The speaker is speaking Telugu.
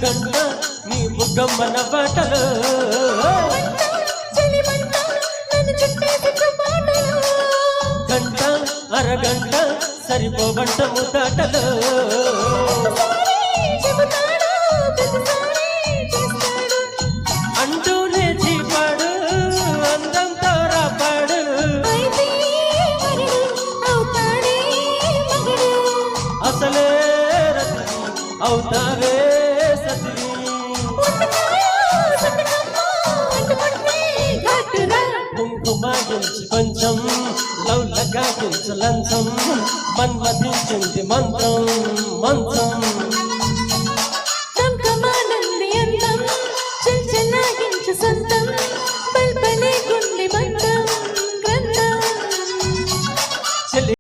గంట నీ బుగ్గమ్మన బాటలు గంట అరగంట సరిపోవంట ముద్దాటలు అంటూనే చీపాడు అందంతో రాపాడు అసలే రతివి అవుతావే సతివి కుంకుమాగించి కొంచెం లవ్లగాగించు లంచం మన్మధించింది మంత్రం మంత్రం